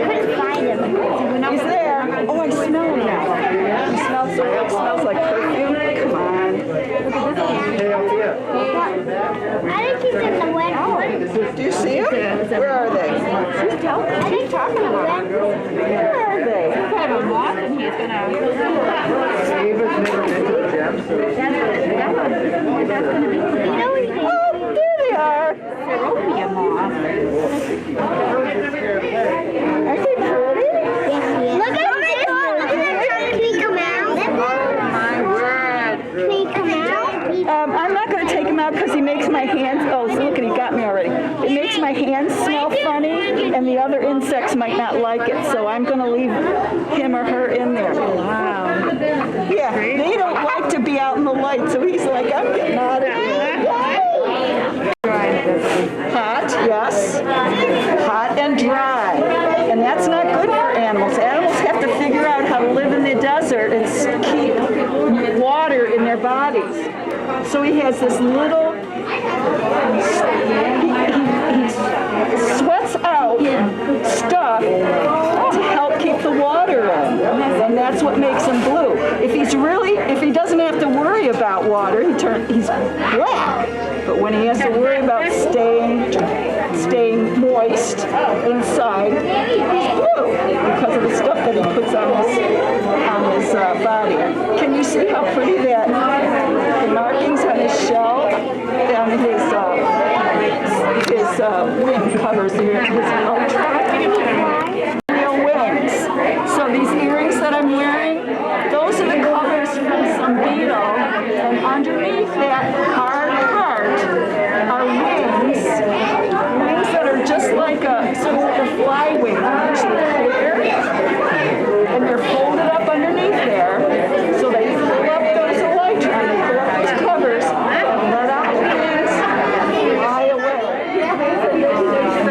Couldn't find him. He's there. Oh, I smell him now. He smells like perfume. Come on. I think he's in the wind. Do you see him? Where are they? I think talking about Where are they? Kind of a moth, and he's gonna. Oh, there they are. Ceropia moth. Aren't they pretty? Look at this. Can he come out? My word. Can he come out? I'm not going to take him out because he makes my hands, oh, look, he got me already. It makes my hands smell funny, and the other insects might not like it, so I'm going to leave him or her in there. Wow. Yeah, they don't like to be out in the light, so he's like, I'm getting out of here. Hot, yes. Hot and dry. And that's not good for animals. Animals have to figure out how to live in the desert and keep water in their bodies. So he has this little, he sweats out stuff to help keep the water in. And that's what makes him blue. If he doesn't have to worry about water, he's black. But when he has to worry about staying moist inside, he's blue because of the stuff that he puts on his body. Can you see how pretty the markings on his shell and his wing covers his real wings? So these earrings that I'm wearing, those are the covers from some beetle, and underneath that hard heart are wings that are just like a fly wing. They're usually clear, and they're folded up underneath there, so they pull up those elytron, they pull up those covers, and let out the wings and fly away.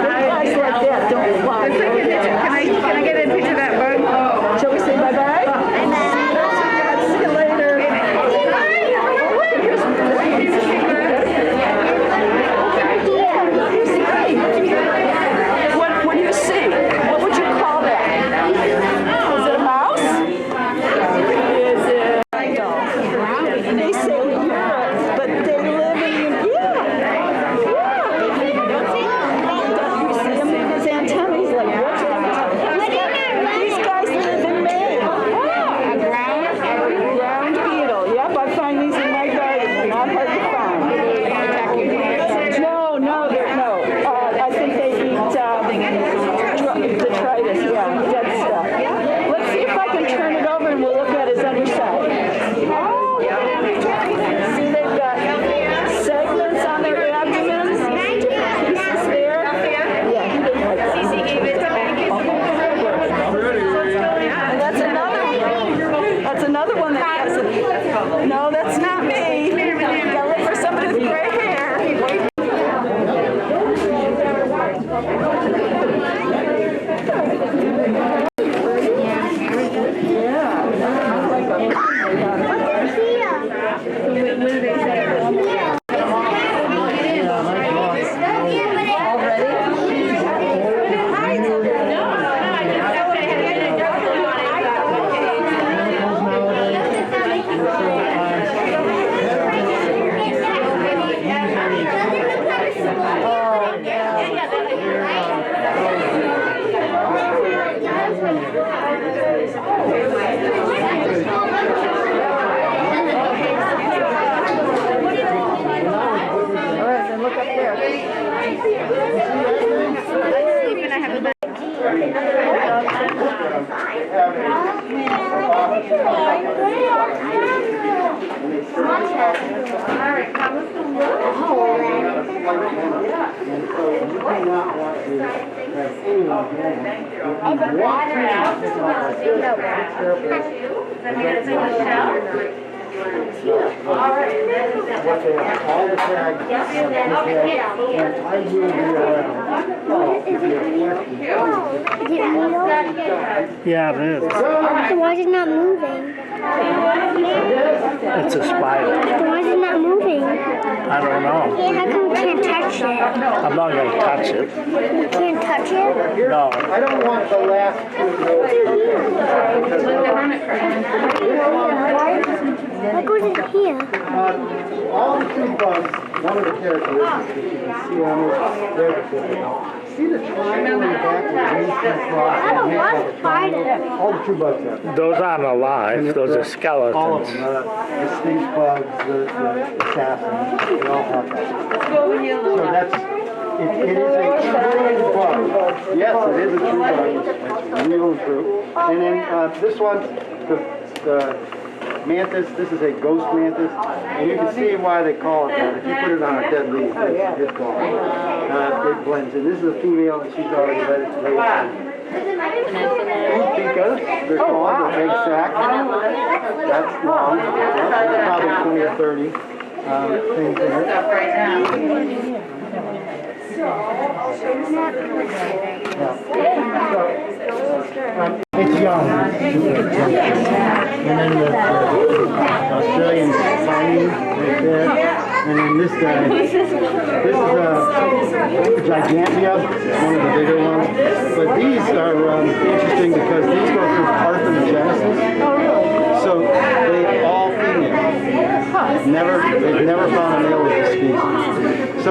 Guys like that don't fly. Can I get a picture of that bug? Shall we say bye-bye? See you later. What do you see? What would you call that? Is it a mouse? Is it? They say Europe, but they live in yeah. You see him in his antennae. He's like, what's that? These guys live in Maine. A Ground beetle. Yep, I find these in my garden. They're not hard to find. No. I think they eat detritus. Yeah, dead stuff. Let's see if I can turn it over and we'll look at his underside. See, they've got segments on their abdomens. Pieces there. Yeah, he didn't like that. And that's another one that has a... No, that's not me. You gotta look for somebody with gray hair. Yeah, it is. Why is it not moving? It's a spider. Why is it not moving? I don't know. Yeah, how come we can't touch it? I'm not going to touch it. We can't touch it? No. I don't want the last What goes in here? all the two bugs, one of the characteristics that you can see on this, they're the typical. See the triangle in the back where these come across? I don't want to find it. All the true bugs have. Those aren't alive. Those are All of skeletons. them, the stink bugs, the assassins, they all have that. So that's, it is a true bug. Yes, it is a true bug. It's real and true. And then this one, the mantis, this is a ghost mantis, and you can see why they call it that. If you put it on a dead leaf, it's gone. It blends in. This is a female, and she's already laid Pikas, they're called, the big sack. That's long. That's probably 20 or 30 things in it. It's young. And then the Australian pine right there. And then this guy. This is a Gigantea, one of the bigger ones. But these are interesting because these go through parthenogenesis. So they all female. They've never found a male of this species. So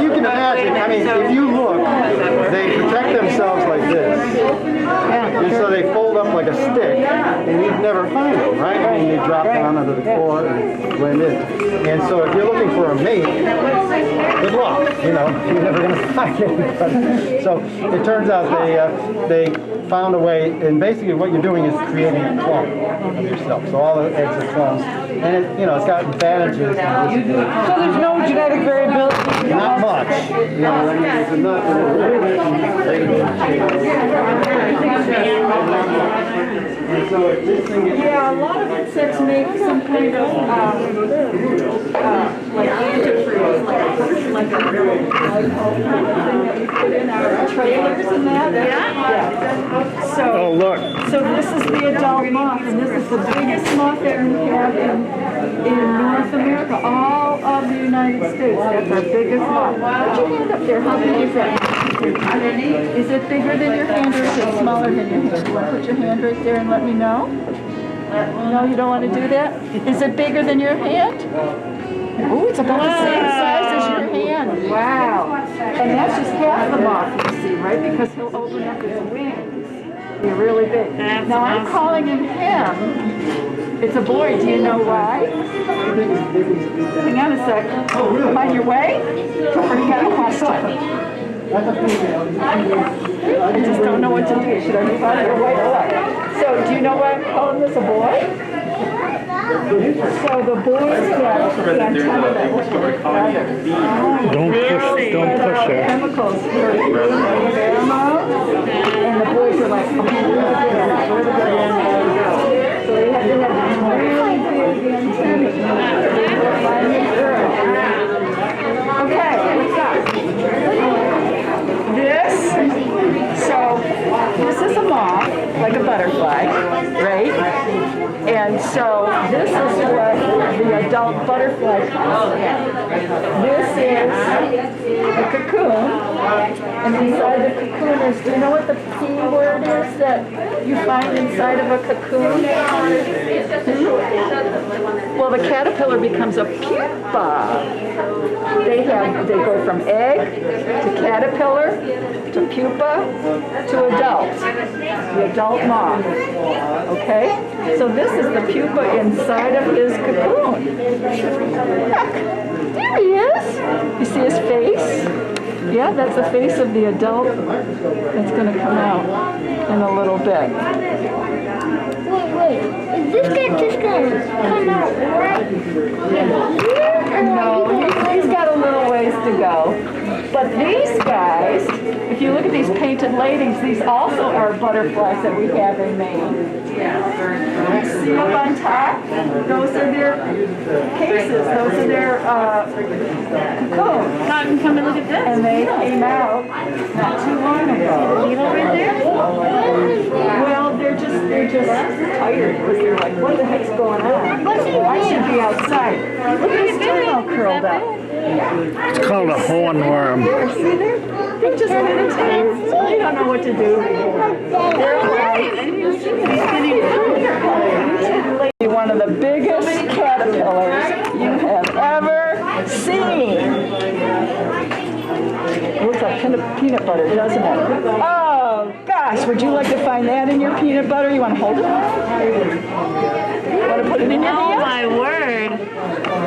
you can imagine, I mean, if you look, they protect themselves like this. And so they fold up like a stick, and you'd never find them, right? I mean, they drop down under the core and blend in. And so if you're looking for a mate, good luck, you know, you're never going to find anybody. So it turns out they found a way, and basically what you're doing is creating a clone of yourself. So all the eggs are clones. And it, you know, it's got advantages. So there's no genetic variability? Not much. You know, I mean, it's enough. And so if this thing gets... Yeah, a lot of insects make some kind of like antifreeze, like a thing that we put in our trailers and that. Yeah. So, Oh, look. so this is the adult moth, and this is the biggest moth that we have in North America, all of the United States. That's our biggest moth. Put your hand up there. How big is that? Is it bigger than your hand or is it smaller than your hand? You want to put your hand right there and let me know? No, you don't want to do that? Is it bigger than your hand? Oh, it's about the same size as your hand. Wow. And that's just half the moth, you see, right? Because he'll open up his wings. They're really big. Now I'm calling him him. It's a boy. Do you know why? Hang on a sec. On your way? Or you got a question? I just don't know what to do. Should I move out of the way or what? So, do you know why I'm calling this a boy? So the boys have the antenna that looks like feathers. Don't push her. Chemicals for pheromones, and the boys are like, oh, where the girls? So they have to have these really big antennae. Okay, what's up? This is a moth, like a butterfly, right? And so this is what the adult butterfly comes in. This is a cocoon, and inside the cocoon is, do you know what the P word is that you find inside of a cocoon? Well, the caterpillar becomes a pupa. They go from egg to caterpillar to pupa to adult, the adult moth. Okay? So this is the pupa inside of his cocoon. Look, there he is. You see his face? Yeah, that's the face of the adult that's going to come out in a little bit. Wait. Is this guy just going to come out right here? No, he's got a little ways to go. But these guys, if you look at these painted ladies, these also are butterflies that we have in Maine. You see up on top? Those are their cases. Those are their cocoons. Come and look at this. And they came out not too long ago. Beetle right there? Well, they're just tired because they're like, what the heck's going on? I should be outside. Look at this turtle curled up. It's called a hornworm. See, they're just meditating. They don't know what to do. They're one of the biggest caterpillars you have ever seen. It looks like peanut butter, doesn't it? Oh, gosh, would you like to find that in your peanut butter? You want to hold it? Want to put it in your hand? Oh my word.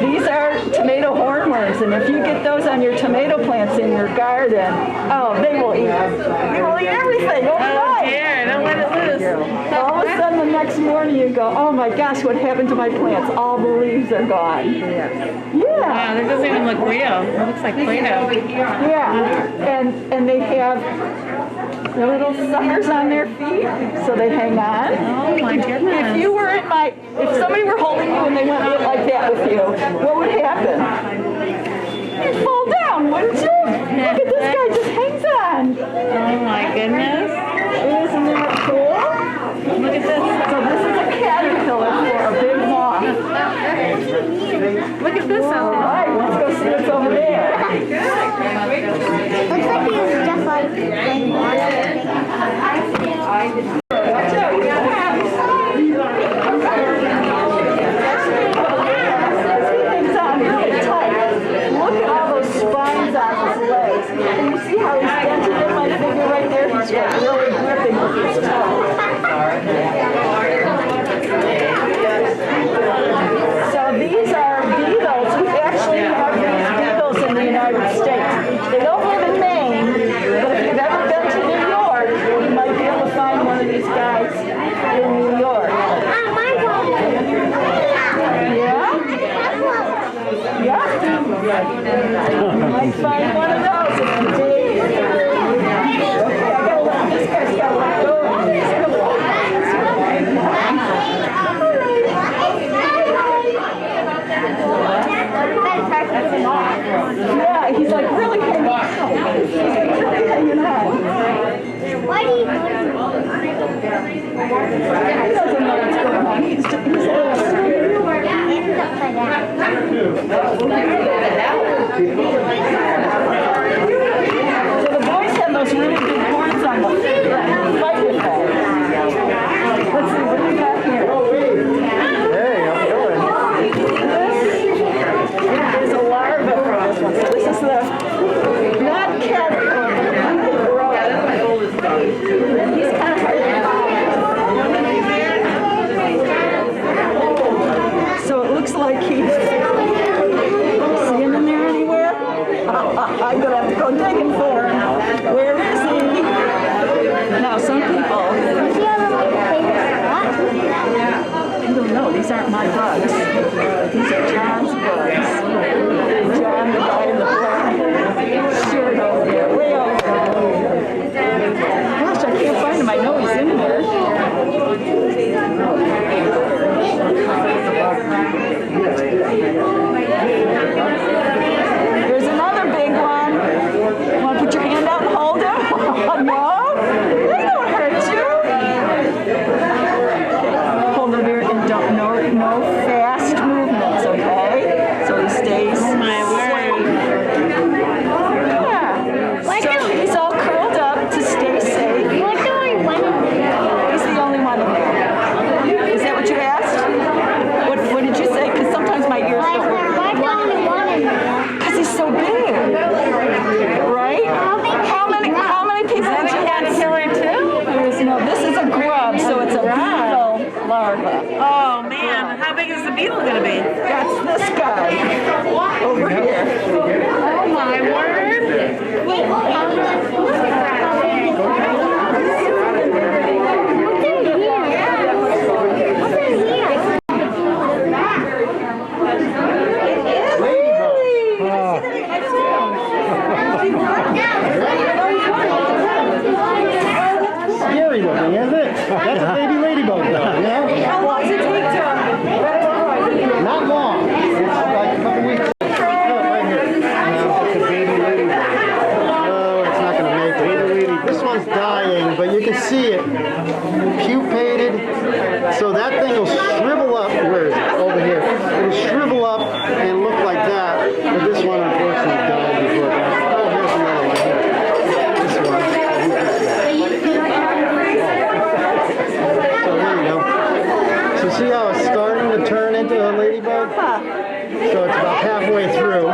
These are tomato hornworms, and if you get those on your tomato plants in your garden, oh, they will eat everything overnight. Oh dear, don't let it loose. All of a sudden, the next morning, you go, oh my gosh, what happened to my plants? All the leaves are gone. Yeah. Wow, that doesn't even look real. It looks like Play-Doh. Yeah, and they have the little suckers on their feet, so they hang on. Oh my goodness. If you were if somebody were holding you and they went like that with you, what would happen? You'd fall down, wouldn't you? Look at this guy, just hangs on. Oh my goodness. Isn't that cool? Look at this. So this is a caterpillar for a big moth. Look at this All out right, let's go see what's over there. Looks like he's just like Watch out, we got hands. Hangs on really tight. Look at all those spines on his legs. And you see how he's dented in my finger right there? He's got really gripping with his toe. So these are beetles. We actually have these beetles in the United States. They don't live in Maine, but if you've ever been to New York, you might be able to find one of these guys in New York. Yeah? Yeah? You might find one of those if you dig. Okay, I gotta let this guy's gotta let go. Yeah, he's like really hanging on. He's like really hanging on. Why do you He doesn't know what's going on. He's ends up like that? So the boys have those really big horns on them. Fight with them. Let's see, what do we got here? Hey, how's it going? There's a larva from this one. So this is the, not caterpillar, but the growth. He's kind of hard to find. So it looks like he's, see him in there anywhere? So it's about halfway through.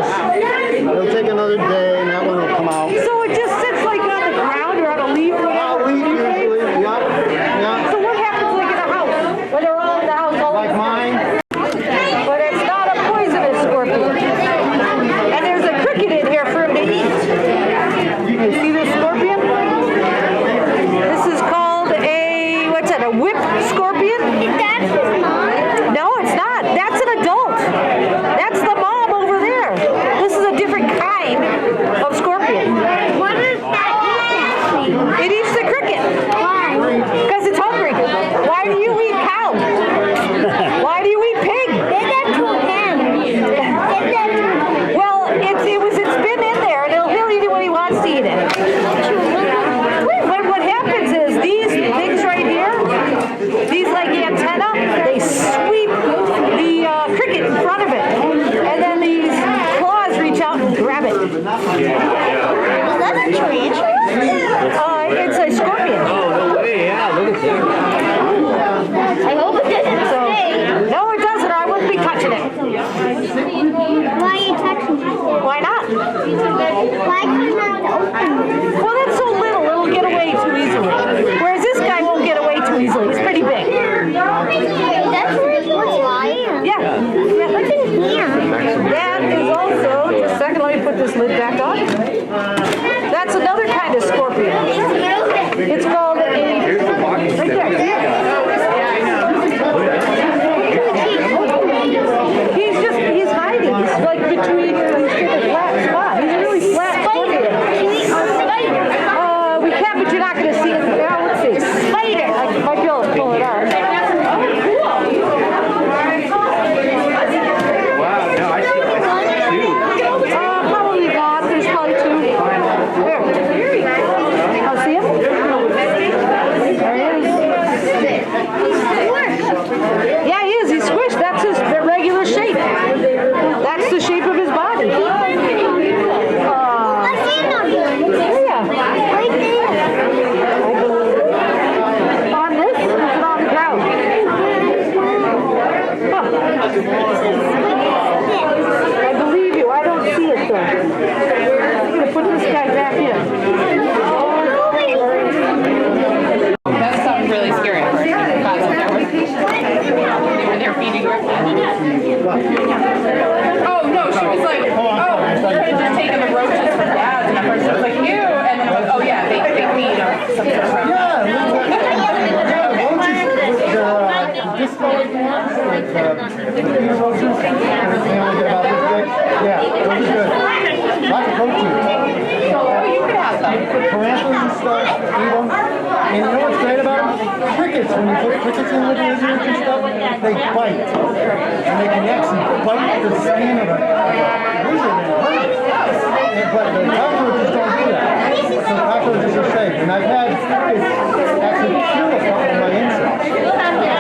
It'll take another day, and that one will come out. So it just sits like on the ground or on a leaf or whatever? Leaf usually, yeah. So what happens like in a house? When they're all in the house all Like mine. But it's not a poisonous scorpion. And there's a cricket in here for him to eat. You see this scorpion? This is called a, what's that, a whip scorpion? Is that his mom? No, it's not. That's an adult. That's the mom over there. This is a different kind of scorpion. What does that eat? It eats the cricket. Why? Because it's hungry. Why do you eat cow? Why do you eat pig? Give that to him. Give that to him. Well, it's been in there, and he'll eat it when he wants to eat it. But what happens is these things right here, these like antenna, they sweep the cricket in front of it, and then these claws reach out and grab it. Is that a tarantula? It's a scorpion. I hope it doesn't stay. No, it doesn't, or I wouldn't be touching it. Why are you touching it? Why not? Why can't you open it? Well, that's so little, it'll get away too easily. Whereas this guy won't get away too easily. He's pretty big. That's what's lying. Yeah. What's in here? That is also, just a second, let me put this lid back on. That's another kind of scorpion. It's called a, right there. He's hiding. He's like between, he's in a flat spot. He's a really flat scorpion. We can't, but you're not going to see it. Now, let's see. Spider. I might be able to pull it out. Probably not. There's probably two. There. Oh, see him? There he is. Yeah, he is. He's squished. That's his regular shape. That's the shape of his body. I see them. Yeah. Right there. On this? Or is it on the ground? Huh. I believe you. I don't see it though. I'm going to put this guy back in. That sounds really scary at first. They were there feeding her. Oh no, she was like, oh, could have just taken the roaches from Dad's, and at first she was like, ew, and then I'm like, oh yeah, they feed them. Lots of protein. Oh, you could have them. Tarantulas and stuff, eat them. And you know what's great about them? Crickets, when you put crickets in with lizards and stuff, they bite. And they can actually bite the skin of a lizard and hurt it. But the cockroaches don't do that. So cockroaches are safe. And I've had crickets actually kill a couple of my insects.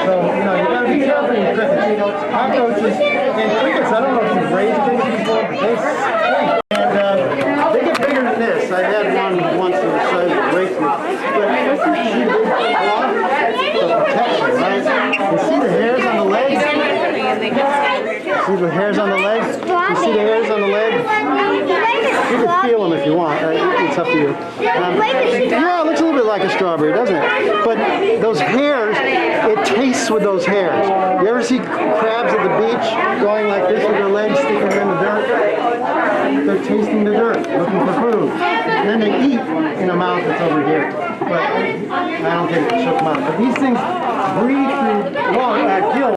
So, you know, you gotta be careful with crickets. Cockroaches and crickets, I don't know if you've raised crickets before, but they stink. And they get bigger than this. I had one once that was size of a grapefruit. But see the claw? The protection, right? You see the hairs on the legs? See the hairs on the legs? You see the hairs on the legs? You can feel them if you want. It's up to you. Yeah, it looks a little bit like a strawberry, doesn't it? But those hairs, it tastes with those hairs. You ever see crabs at the beach going like this with their legs sticking in the dirt? They're tasting the dirt, looking for food. And then they eat in a mouth that's over here. But I don't think it shook them out. But these things breathe through gills.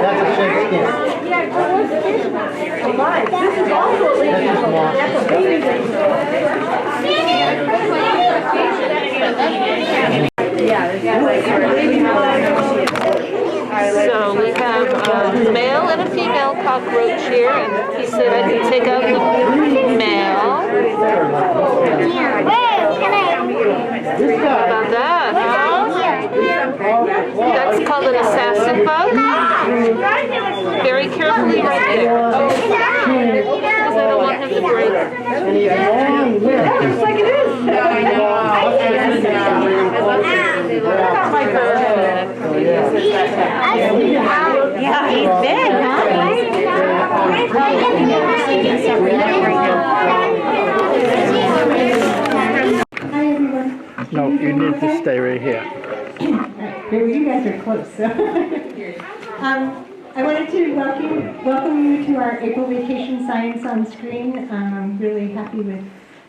That's a shed skin. This is also a lady. That's a baby. So we have a male and a female cockroach here, and he said I can take out the male. How about that, huh? That's called an assassin bug. Very carefully right there. Because I don't want him to break. Yeah, looks like it is. No, you need to stay right here. Well, you guys are close. So. I wanted to welcome you to our April Vacation Science on Screen. I'm really happy with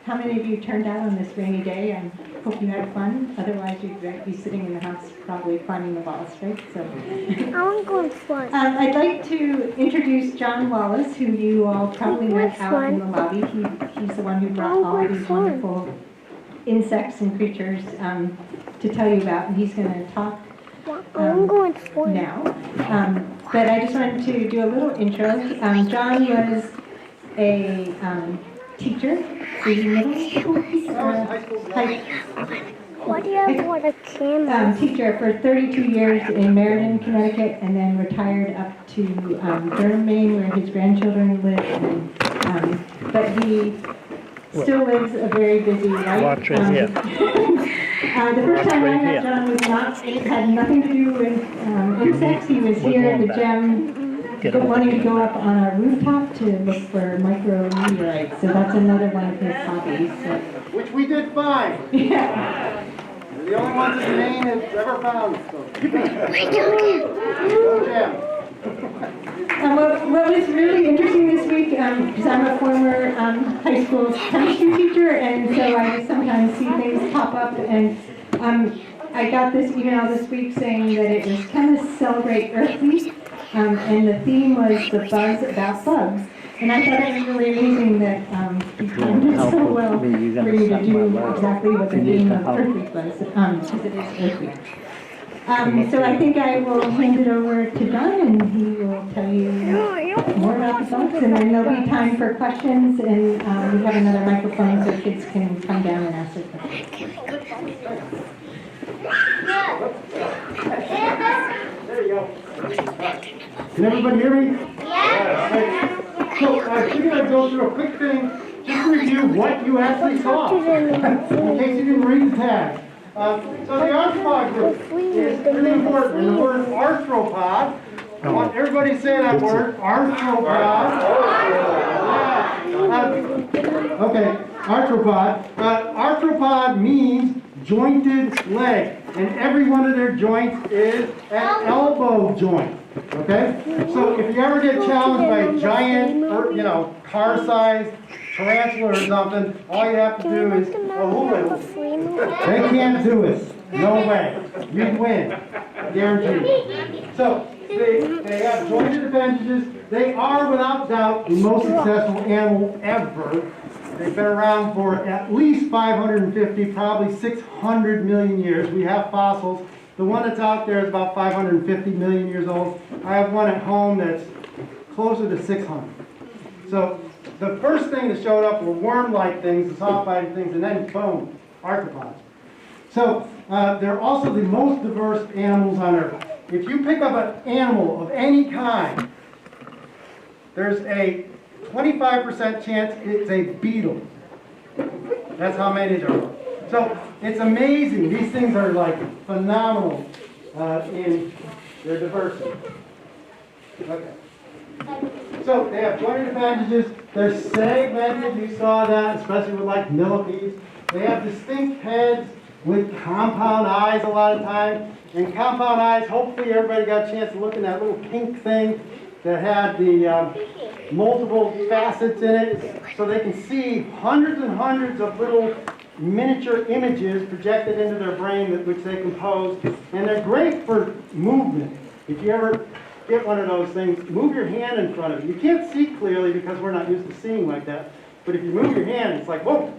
how many of you turned out on this rainy day. I hope you had fun. Otherwise, you'd be sitting in the house probably climbing the walls, right? So. I want to go on fun. I'd like to introduce John Wallace, who you all probably met out in the lobby. He's the one who brought all these wonderful insects and creatures to tell you about, and he's going to talk I'm going fun. now. But I just wanted to do a little intro. John was a teacher in middle school, Why do you have water camera? teacher for 32 years in Meriden, Connecticut, and then retired up to Durham, Maine, where his grandchildren live. And, but he still lives a very busy life. Watch right here. The first time I met John was not, it had nothing to do with insects. He was here at the gem wanting to go up on our rooftop to look for micrometeorites. So that's another one of his hobbies. So. Which we did find. Yeah. We're the only ones in Maine have ever found. So. Go Jim. What was really interesting this week, because I'm a former high school chemistry teacher, and so I sometimes see things pop up, and I got this email this week saying that it was Chemists Celebrate Earth Week, and the theme was the buzz about bugs. And I thought it was really amazing that he timed it so well for you to do exactly what the theme of Earth Week was, because it is Earth Week. So I think I will hand it over to John, and he will tell you more about the bugs, and then there'll be time for questions, and we have another microphone so kids can come down and ask their questions. There you go. Can everybody hear me? Yeah. So I'm going to go through a quick thing, just to review what you actually saw, in case you didn't read the tag. So the arthropod group is pretty important. And the word arthropod, I want everybody to say that word, arthropod. Okay, arthropod. Arthropod means jointed leg, and every one of their joints is an elbow joint. Okay? So if you ever get challenged by a giant, or, car-sized tarantula or something, all you have to do is a hula. They can't do it. No way. You win. Guaranteed. So they have jointed appendages. They are, without doubt, the most successful animal ever. They've been around for at least 550, probably 600 million years. We have fossils. The one that's out there is about 550 million years old. I have one at home that's closer to 600. So the first thing that showed up were worm-like things, the soft-biting things, and then boom, arthropods. So they're also the most diverse animals on Earth. If you pick up an animal of any kind, there's a 25% chance it's a beetle. That's how many there are. So it's amazing. These things are like phenomenal in their diversity. Okay. So they have jointed appendages. They're segmented. You saw that, especially with like millipedes. They have distinct heads with compound eyes a lot of times. And compound eyes, hopefully everybody got a chance to look at that little pink thing that had the multiple facets in it. So they can see hundreds and hundreds of little miniature images projected into their brain which they compose. And they're great for movement. If you ever get one of those things, move your hand in front of you. You can't see clearly because we're not used to seeing like that. But if you move your hand, it's like, whoa!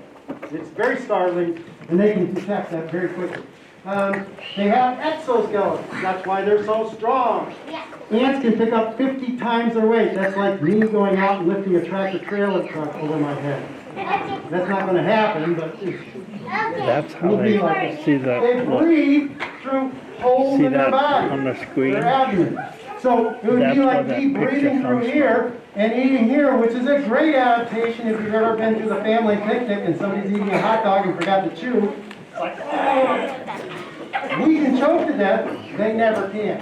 It's very startling, and they can detect that very quickly. They have exoskeletons. That's why they're so strong. Ants can pick up 50 times their weight. That's like me going out and lifting a tractor-trailer truck over my head. That's not going to happen, but That's how they see that. they breathe through holes See in their that body. on the screen? Their abdomen. So it would That's be where like that me picture breathing through comes here and eating here, which is a great adaptation if you've ever been to the family picnic and somebody's eating a hot dog and forgot to chew. It's like, oh. We can choke to death, they never can.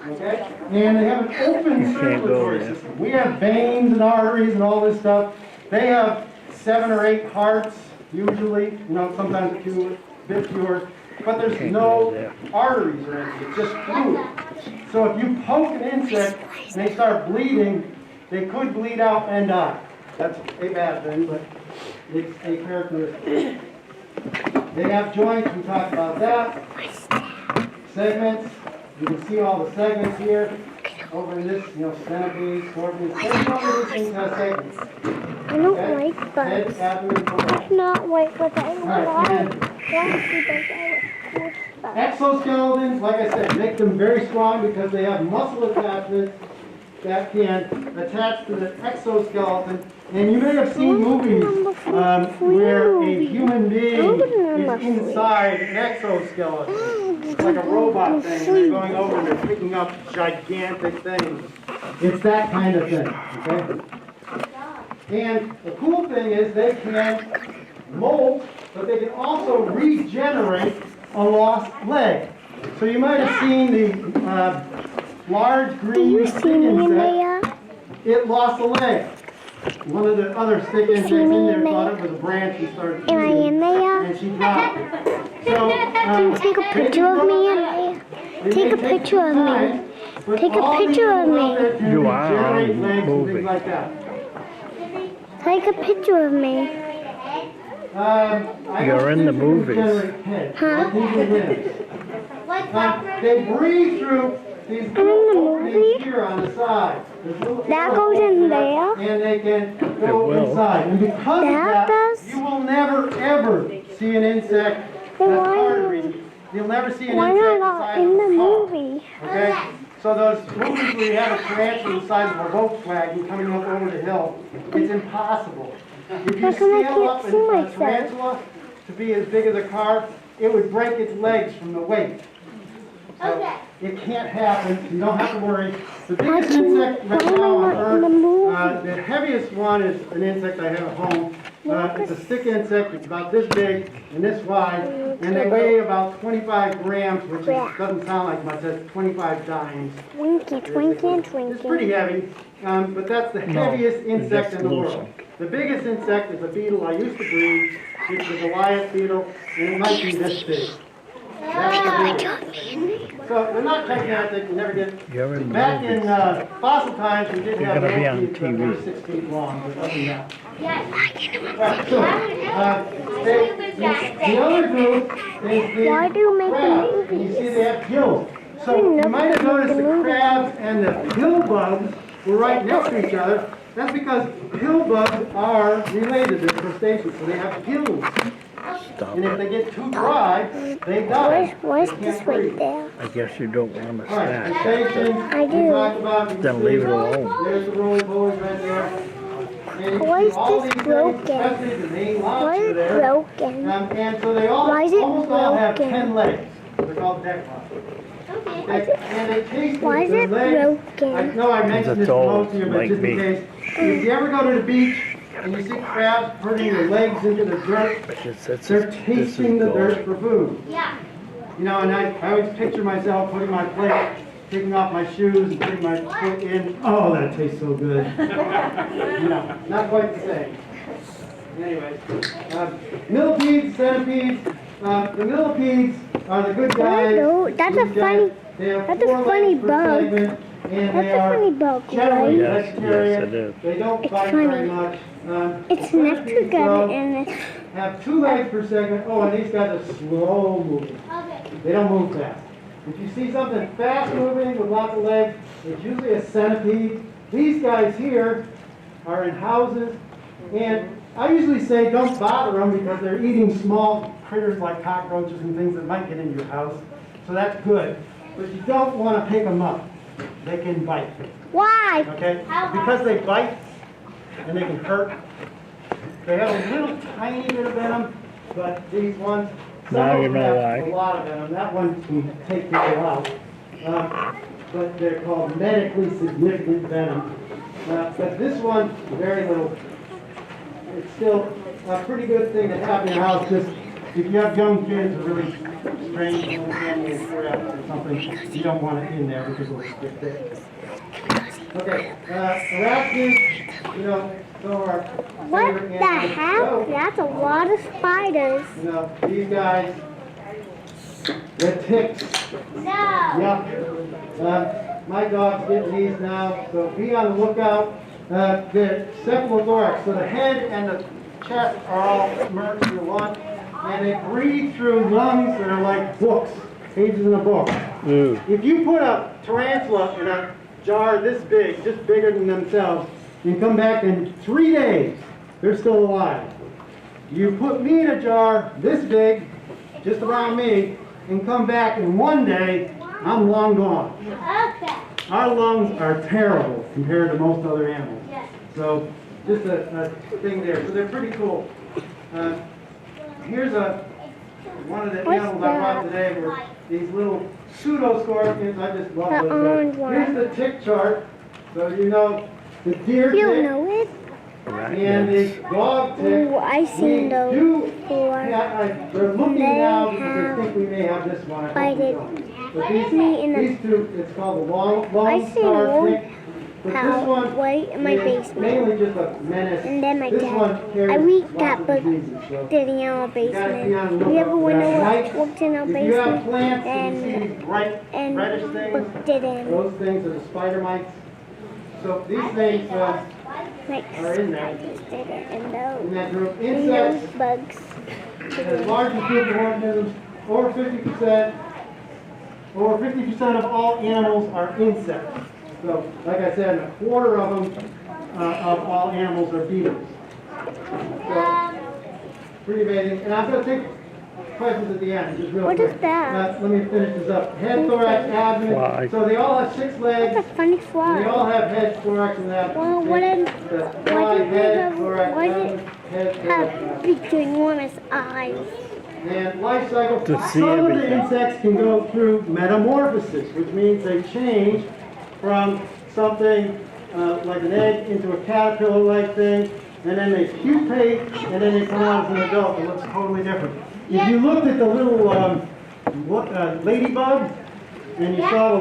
Okay? And they have an open circulatory system. We have veins and arteries and all this stuff. They have 7 or 8 hearts. usually, sometimes a bit fewer, but there's no arteries or anything, it's just fluid. So if you poke an insect and they start bleeding, they could bleed out and die. That's a bad thing, but it's a characteristic. They have joints, we talked about that. Segments, you can see all the segments here. Over in this, centipedes, scorpions, every one of these things has segments. I don't like Head, bugs. abdomen, core. It's not like what I Alright, want. Exoskeletons, like I said, make them very strong because they have muscle attachments that can attach to the exoskeleton. And you may have seen movies where a human being is inside an exoskeleton. It's like a robot thing, and they're going over and they're picking up gigantic things. It's that kind of thing, okay? And the cool thing is they can molt, but they can also regenerate a lost leg. So you might have seen the large green stick insect. It lost a leg. One of the other stick insects in there thought it was a branch and started Am I in there? and she dropped it. So, Take a picture of me and take a picture of me. Take a picture of me. You are on the movie. Like that. Take a picture of me. You're in the movies. Huh? They breathe through these I'm in the openings movie. here on the side. That goes in there. And they can go will. inside. And because of That that, does? you will never, ever see an insect that's artery. You'll never see an Why insect not the size in of the a car. movie? Okay? So those movies where you have a tarantula the size of a Volkswagen coming up over the hill, it's impossible. If you How come I scale up can't see a myself? tarantula to be as big as a car, it would break its legs from the weight. So it can't happen. You don't have to worry. The biggest insect right now on Earth, the heaviest one is an insect I have at home. It's a stick insect. It's about this big and this wide, and they weigh about 25 grams, which doesn't sound like much. That's 25 dimes. Twinkie, twinkie, It's pretty twinkie. heavy, but that's the heaviest insect just in the world. loosen. The biggest insect is a beetle I used to breed. It's the Goliath beetle, and it might be this big. That's the biggest. So they're not gigantic, you never get. You're in the Back in movies. fossil times, we did have gonna be on millipedes that TV. were 6 feet long, but other than that. Alright, so, the other group is the Why do you make the crabs. And you movies? see they have gills. So you might have noticed the crabs and the pill bugs were right next to each other. That's because pill bugs are related. They're crustaceans, so they have gills. Stop And if it. they get too dry, they die. Where's They this can't right breathe. there? I guess you don't want to All right, snack. crustaceans, I we do. talked about. You can Then see leave it alone. There's the roly polies right there. And you Why see is all this these things, broken? especially the main Why lobster is it there. broken? And so they all, Why is it almost all have broken? 10 legs. They're called declops. And they taste Why is their it legs. broken? I know I mentioned this it's to all most of you, but like just in me. case. If you ever go to the beach and you see crabs putting their legs into the dirt, they're tasting the dirt for food. Yeah. And I always picture myself putting my plate, taking off my shoes and putting my foot in. Oh, that tastes so good. Not quite the same. Anyways, millipedes, centipedes. The millipedes are the good guys. No, that's a These guys, funny. they have that's a 4 funny legs per bug. segment, and That's they a are funny bug, generally right? Yes, vegetarian. yes, it is. They don't It's bite funny. very much. It's not too Centipedes, good though, in this. have 2 legs per segment. Oh, and these guys are slow moving. They don't move fast. If you see something fast moving with lots of legs, it's usually a centipede. These guys here are in houses, and I usually say don't bother them because they're eating small critters like cockroaches and things that might get into your house. So that's good. But you don't want to pick them up. They can bite. Why? Okay? Because they bite and they can hurt. They have a little tiny bit of venom, but these ones, some Now of you them know have why. a lot of venom. That one can take people out. But they're called medically significant venom. But this one, very little. It's still a pretty good thing to have in your house, just if you have young kids or really strange little animals or something, you don't want it in there because it'll get bit. Okay, arachnids, some of our What favorite the animals. heck? So, That's a lot of spiders. you know, these guys, they're ticks. No. Yep. My dog's getting these now, so be on the lookout. The cephalothorax, so the head and the chest are all merged into one, and they breathe through lungs that are like books, pages in a book. Ew. If you put a tarantula in a jar this big, just bigger than themselves, and come back in 3 days, they're still alive. You put me in a jar this big, just around me, and come back in 1 day, I'm long gone. Okay. Our lungs are terrible compared to most other animals. So just a thing there. So they're pretty cool. Here's one of the What's animals I brought that? today were these little pseudo-scorpions. I just love The those orange guys. one. Here's the tick chart. So you know the deer You tick know it? and the dog tick. Ooh, I seen We those do before. they're looking They now because have they think we may have this one. I hope we bited don't. But me in the- these two, it's called the long I seen star one tick. But this out one right in my is basement. mainly just a menace. And then my This dad, one carries I read lots that of book diseases, so did in our you gotta be on basement. the We lookout ever for went that. over, Lights, walked in our if you have basement plants and you see these bright and reddish things, looked it in. those things are the spider mites. So these things Like are in there. spiders did it and In those. that group, And those insects, bugs. the largest group of organisms, over 50% of all animals are insects. So, like I said, a quarter of them, of all animals are beetles. So, pretty amazing. And I'm going to take questions at the end, just real What quick. is that? Let me finish this up. Head, thorax, abdomen. Fly. So they all have 6 legs. That's a funny They all fly. have head, thorax, and abdomen. Well, The why fly, did they head, have- thorax, why did abdomen, head, thorax, Have abdomen. big enormous eyes. And life cycle, To see some of the everything. insects can go through metamorphosis, which means they change from something like an egg into a caterpillar-like thing, and then they pupate, and then they come out as an adult. It looks totally different. If you looked at the little ladybug, and you saw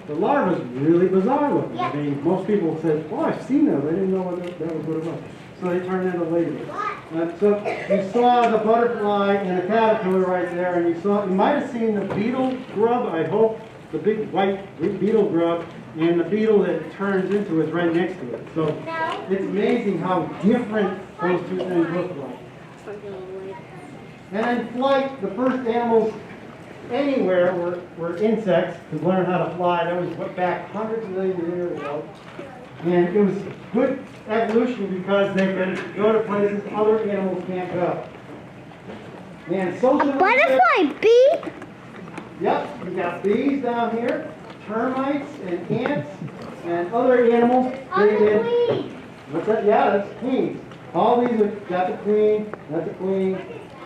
the larva's really bizarre looking. I mean, most people said, oh, I've seen them. I didn't know what that was what it was. So they turned into ladybugs. So you saw the butterfly and the caterpillar right there, and you might have seen the beetle grub, I hope, the big white beetle grub, and the beetle that it turns into is right next to it. So it's amazing how different those two things look like. And then flight, the first animals anywhere were insects to learn how to fly. That was back hundreds of millions of years ago. And it was good evolution because they could go to places other animals can't go. And social Butterfly bee? Yep, we got bees down here, termites and ants and other animals. What's that? Yeah, that's queens. All these are, that's a queen, that's a queen.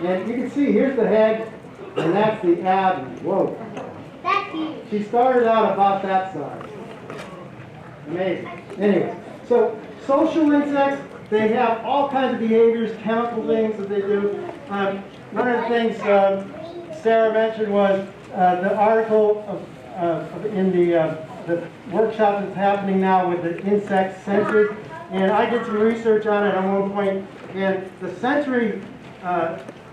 And you can see, here's the head, and that's the abdomen. Whoa. That's huge. She started out about that size. Amazing. Anyway, so social insects, they have all kinds of behaviors, chemical things that they do. One of the things Sarah mentioned was the article in the workshop that's happening now with the insect senses. And I did some research on it at one point, and the sensory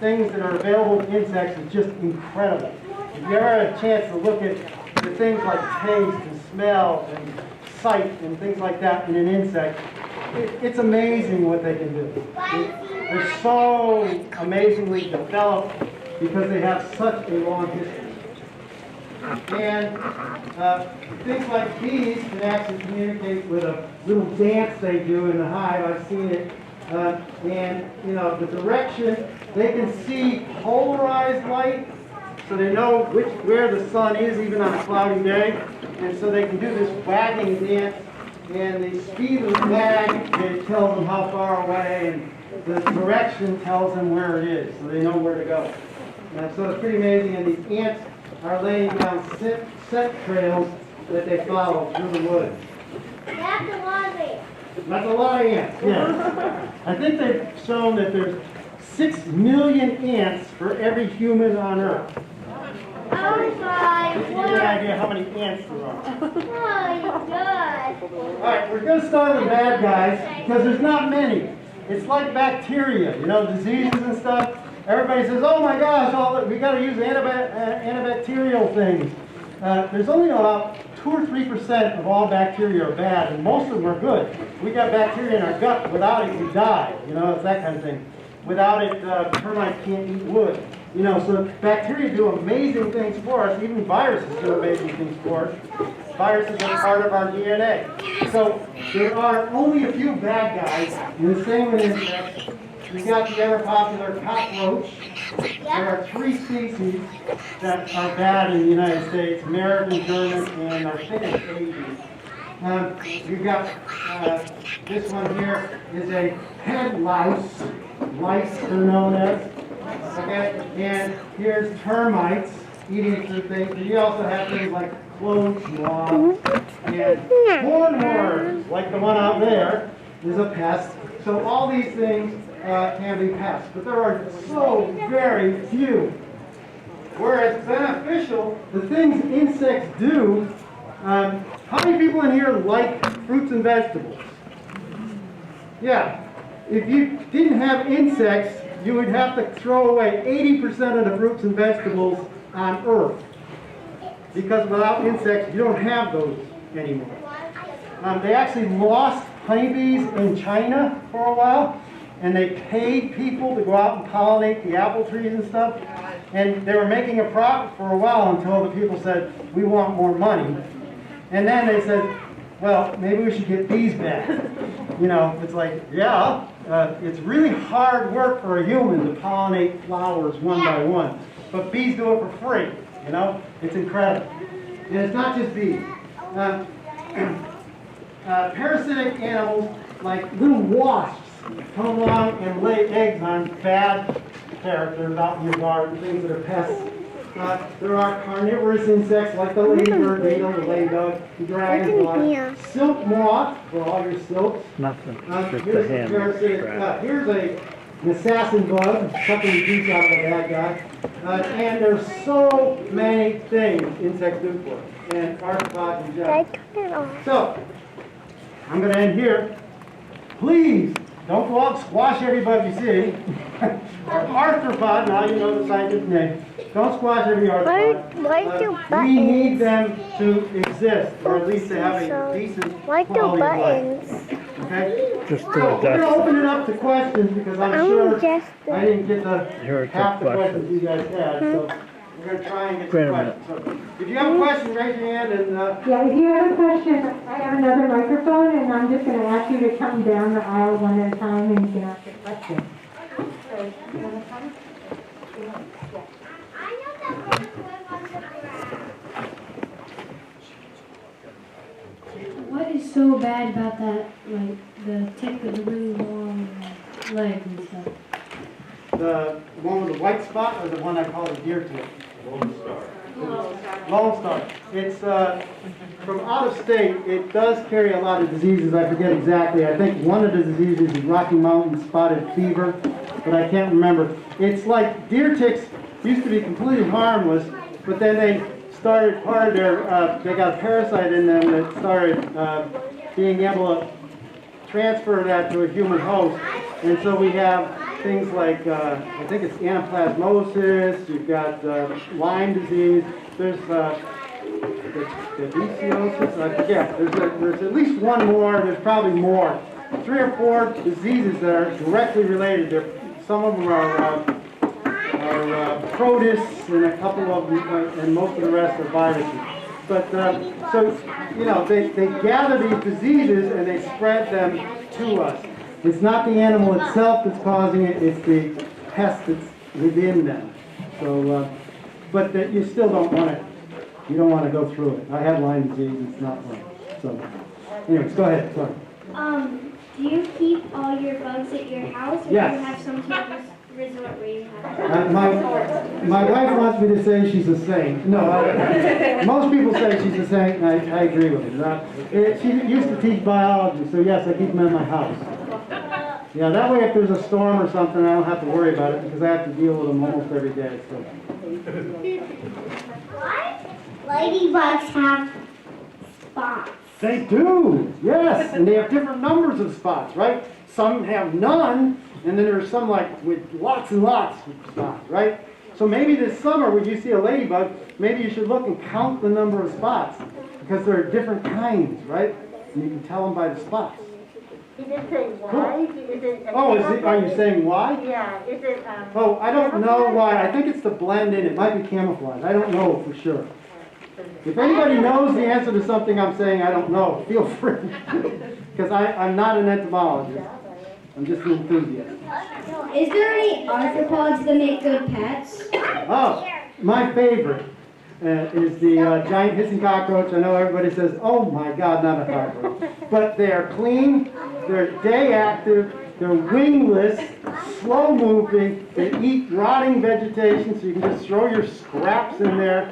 things that are available to insects is just incredible. If you ever had a chance to look at the things like taste and smell and sight and things like that in an insect, it's amazing what they can do. They're so amazingly developed because they have such a long history. And things like bees can actually communicate with a little dance they do in the hive. I've seen it. And, you know, the direction, they can see polarized light, so they know where the sun is even on a cloudy day. And so they can do this wagging dance, and the speed of the wag, it tells them how far away, and the direction tells them where it is, so they know where to go. And so it's pretty amazing, and these ants are laying down scent trails that they follow through the woods. That's a lot of it. That's a lot of ants, yes. I think they've shown that there's 6 million ants for every human on Earth. Just to give you an idea how many ants there are. Oh, God. All right, we're going to start with bad guys because there's not many. It's like bacteria, you know, diseases and stuff. Everybody says, oh my gosh, we got to use antibacterial things. There's only about 2 or 3% of all bacteria are bad, and most of them are good. We got bacteria in our gut. Without it, we die. You know, it's that kind of thing. Without it, termites can't eat wood. You know, so bacteria do amazing things for us. Even viruses do amazing things for us. Viruses are part of our DNA. So there are only a few bad guys. In the same with insects, we got the ever popular cockroach. There are 3 species that are bad in the United States: American, German, and I think it's Asian. You've got this one here is a head louse. Lice are known as. Okay, and here's termites eating through things. And you also have things like clothes moths and hornworms, like the one out there, is a pest. So all these things can be pests, but there are so very few. Whereas beneficial, the things insects do, how many people in here like fruits and vegetables? Yeah. If you didn't have insects, you would have to throw away 80% of the fruits and vegetables on Earth. Because without insects, you don't have those anymore. They actually lost honeybees in China for a while, and they paid people to go out and pollinate the apple trees and stuff. And they were making a profit for a while until the people said, we want more money. And then they said, well, maybe we should get bees back. You know, it's like, yeah, it's really hard work for a human to pollinate flowers one by one. But bees do it for free, you know? It's incredible. And it's not just bees. Parasitic animals, like little wasps, come along and lay eggs on bad characters out in your garden, things that are pests. There are carnivorous insects like the ladybird beetle, the ladybug, the dragonfly, silk moth for all your silks. Nothing. Just Here's the a hand. parasitic. Here's an assassin bug, sucking the juice out of a bad guy. And there's so many things insects do for us, and arthropods in general. So, I'm going to end here. Please don't go out and squash everybody you see. Arthropod, now you know the scientific name. Don't squash every arthropod. Why do We buttons? need them to exist, or at least to have a decent Why do quality of life. buttons? Okay? Just So do we're a going to dust. open it up to questions because I'm I'm sure just I didn't get Here are half the the questions you guys had. So we're going to try and get Wait some a minute. questions. So if you have a question, raise your hand and Yeah, if you have a question, I have another microphone, and I'm just going to ask you to come down the aisle one at a time, and you can ask your question. So, you want to come? What is so bad about that, like, the tick with the really long legs and stuff? the one with the white spot or the one I call the deer tick? Lone Star. It's from out of state. It does carry a lot of diseases. I forget exactly. I think one of the diseases is Rocky Mountain spotted fever, but I can't remember. It's like deer ticks used to be completely harmless, but then they started part of their, they got a parasite in them that started being able to transfer that to a human host. And so we have things like, I think it's anaplasmosis, you've got Lyme disease, there's the babesiosis, I forget. There's at least one more, there's probably more. 3 or 4 diseases that are directly related. Some of them are protists, and a couple of them, and most of the rest are viruses. But, so, you know, they gather these diseases and they spread them to us. It's not the animal itself that's causing it, it's the pest that's within them. So, but that you still don't want to, you don't want to go through it. I had Lyme disease, it's not fun. So, anyways, go ahead, sorry. Do you keep all your bugs at your house, or Yes. do you have some type of resort where you have My wife wants me to say she's a saint. No, most people say she's a saint, and I agree with her. She used to teach biology, so yes, I keep them in my house. Yeah, that way if there's a storm or something, I don't have to worry about it because I have to deal with them almost every day. So, Ladybugs have spots. They do, yes, and they have different numbers of spots, right? Some have none, and then there's some like with lots and lots of spots, right? So maybe this summer when you see a ladybug, maybe you should look and count the number of spots, because there are different kinds, right? And you can tell them by the spots. Is it saying why? Is it? Oh, are you saying why? Yeah, is it, Oh, I don't know why. I think it's to blend in. It might be camouflage. I don't know for sure. If anybody knows the answer to something I'm saying I don't know, feel free. Because I'm not an entomologist. I'm just an enthusiast. Is there any arthropods that make good pets? Oh, my favorite is the giant hissing cockroach. I know everybody says, oh my God, not a cockroach. But they are clean, they're day active, they're wingless, slow moving, they eat rotting vegetation, so you can just throw your scraps in there.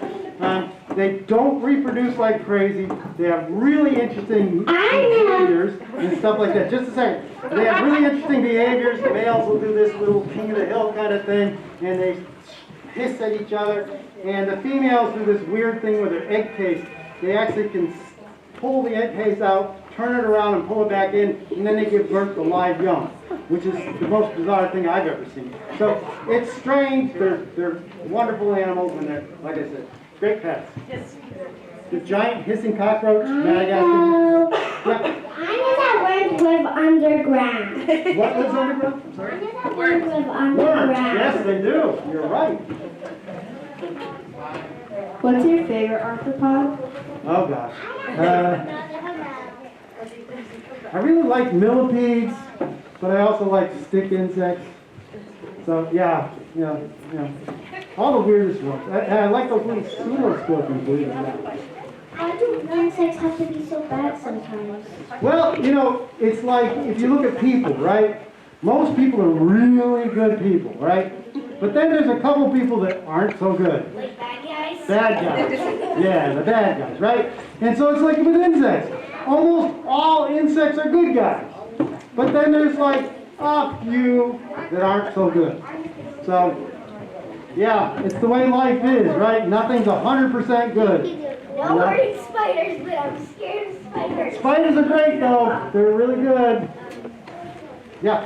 They don't reproduce like crazy. They have really interesting behaviors and stuff like that. Just a second. They have really interesting behaviors. The males will do this little king of the hill kind of thing, and they hiss at each other. And the females do this weird thing with their egg case. They actually can pull the egg case out, turn it around, and pull it back in, and then they give birth to live young, which is the most bizarre thing I've ever seen. So it's strange. They're wonderful animals, and they're, like I said, great pets. Yes. The giant hissing cockroach, Madagascar. Yeah. I know that worms live underground. What lives underground? I'm sorry. I know that worms live Worms. underground. Yes, they do. You're right. What's your favorite arthropod? Oh gosh. I really like millipedes, but I also like stick insects. So yeah. All the weirdest ones. I like those little pseudo-scorpions, believe it or not. Why do insects have to be so bad sometimes? Well, it's like if you look at people, right? Most people are really good people, right? But then there's a couple people that aren't so good. Like bad guys? Bad guys. Yeah, the bad guys, right? And so it's like with insects. Almost all insects are good guys. But then there's like a few that aren't so good. So, yeah, it's the way life is, right? Nothing's 100% good. No hurting spiders, but I'm scared of spiders. Spiders are great, though. They're really good. Yeah.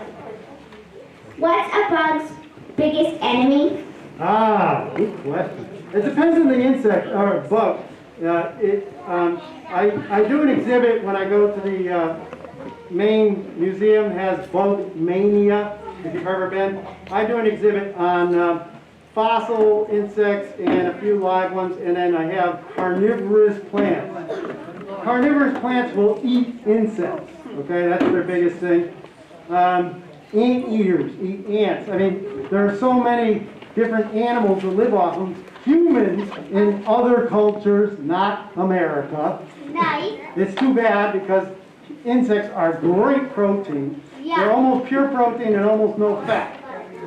What's a bug's biggest enemy? Ah, good question. It depends on the insect or bug. I do an exhibit when I go to the Maine Museum, has Bug Mania, if you've ever been. I do an exhibit on fossil insects and a few live ones, and then I have carnivorous plants. Carnivorous plants will eat insects, okay? That's their biggest thing. Anteaters eat ants. I mean, there are so many different animals that live off them. Humans in other cultures, not America. Nice. It's too bad because insects are great protein. Yeah. They're almost pure protein and almost no fat.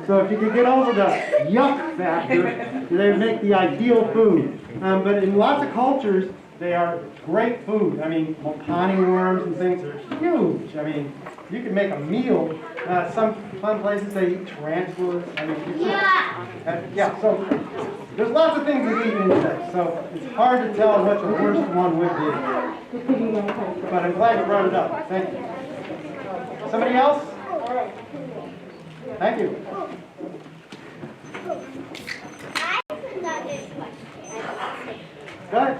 So if you could get over the yuck factor, they make the ideal food. But in lots of cultures, they are great food. I mean, mopani worms and things are huge. I mean, you can make a meal. Some places they eat tarantulas. I mean, yeah. So there's lots of things that eat insects. So it's hard to tell what the worst one would be. But I'm glad you brought it up. Thank you. Somebody else? Thank you. Go ahead.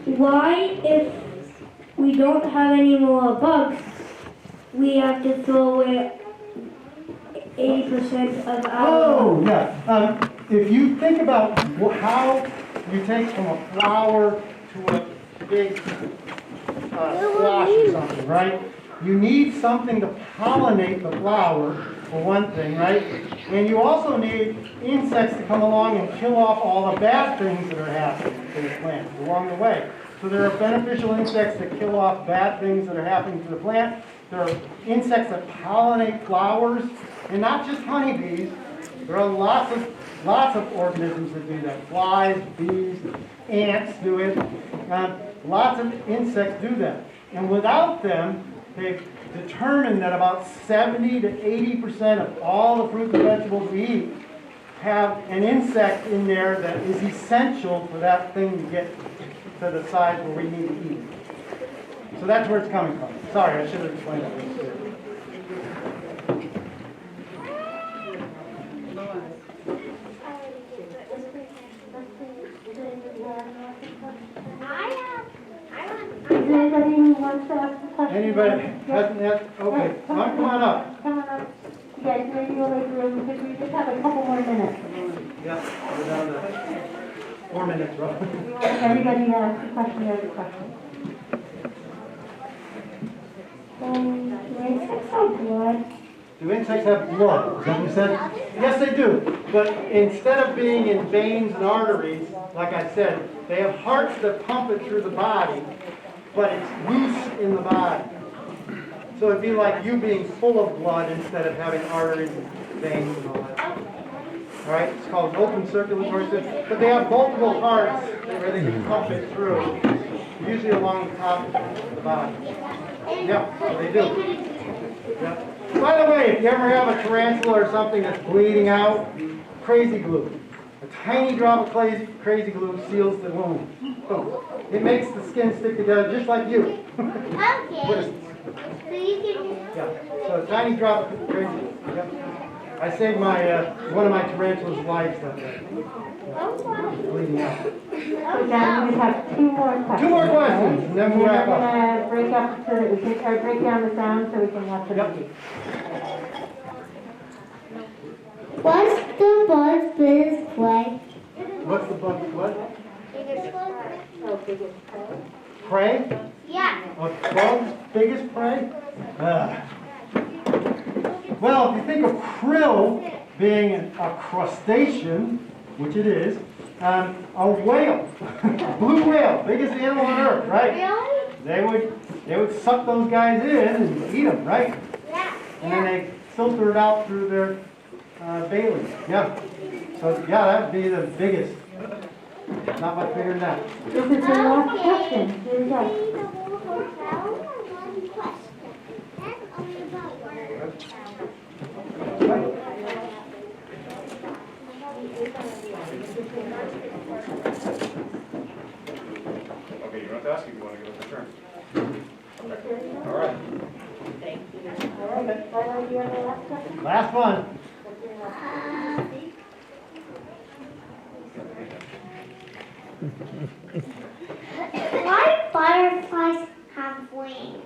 Why, if we don't have any more bugs, we have to throw away 80% of our... Oh, yeah. If you think about how you take from a flower to a big squash or something, right? You need something to pollinate the flower, for one thing, right? And you also need insects to come along and kill off all the bad things that are happening to the plant along the way. So there are beneficial insects that kill off bad things that are happening to the plant. There are insects that pollinate flowers, and not just honeybees. There are lots of organisms that do that. Flies, bees, ants do it. Lots of insects do that. And without them, they've determined that about 70 to 80% of all the fruits and vegetables we eat have an insect in there that is essential for that thing to get to the size where we need to eat. So that's where it's coming from. Sorry, I should have explained that. Is there anybody who wants to ask a question? Anybody? Okay, come on up. Come on up. You guys, maybe you'll make room because we just have a couple more minutes. Yeah, we're down to 4 minutes, roughly. Everybody ask a question, there's a question. Insects have blood. Do insects have blood? Is that what you said? Yes, they do. But instead of being in veins and arteries, like I said, they have hearts that pump it through the body, but it's loose in the body. So it'd be like you being full of blood instead of having arteries and veins and all that. All right, it's called open circulatory system. But they have multiple hearts where they can pump it through, usually along the top of the body. Yeah, they do. Yeah. By the way, if you ever have a tarantula or something that's bleeding out, crazy glue. A tiny drop of crazy glue seals the wound. Boom. It makes the skin stick together just like you. Okay. So you can Yeah. So a tiny drop of crazy glue. Yep. I saved my one of my tarantula's lives that day. Bleeding out. So now we just have 2 more questions. 2 more questions, and then we'll wrap We're up. gonna break up so that we can, or break down the sound so we can watch the Yep. movie. What's the bug's biggest prey? What's the bug's what? Oh, biggest Prey? Yeah. A bug's biggest prey? Well, if you think of krill being a crustacean, which it is, a whale, a blue whale, biggest animal on earth, right? Really? They would suck those guys in and eat them, right? Yeah. And then they filter it out through their baleen. Yeah. So yeah, that'd be the biggest. Not much bigger than that. This is the last question. Here we go. Okay, you don't have to ask if you want to give us a turn. Okay. All right. Last one. Why fireflies have wings?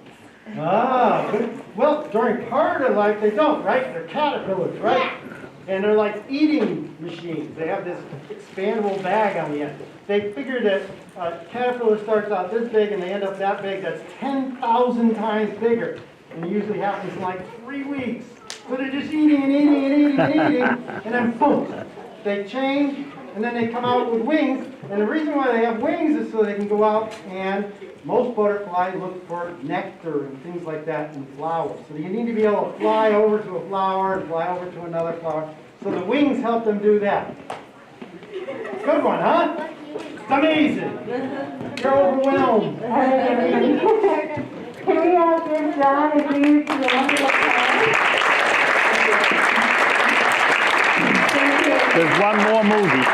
Ah, good. Well, during part of their life they don't, right? They're caterpillars, right? And they're like eating machines. They have this expandable bag on the end. They figure that a caterpillar starts out this big and they end up that big. That's 10,000 times bigger. And it usually happens in like 3 weeks. So they're just eating and eating and eating and eating. And then boom, they change and then they come out with wings. And the reason why they have wings is so they can go out and most butterflies look for nectar and things like that in flowers. So you need to be able to fly over to a flower and fly over to another flower. So the wings help them do that. Good one, huh? It's amazing. You're overwhelmed. Can we give John a huge round of applause? There's one more movie.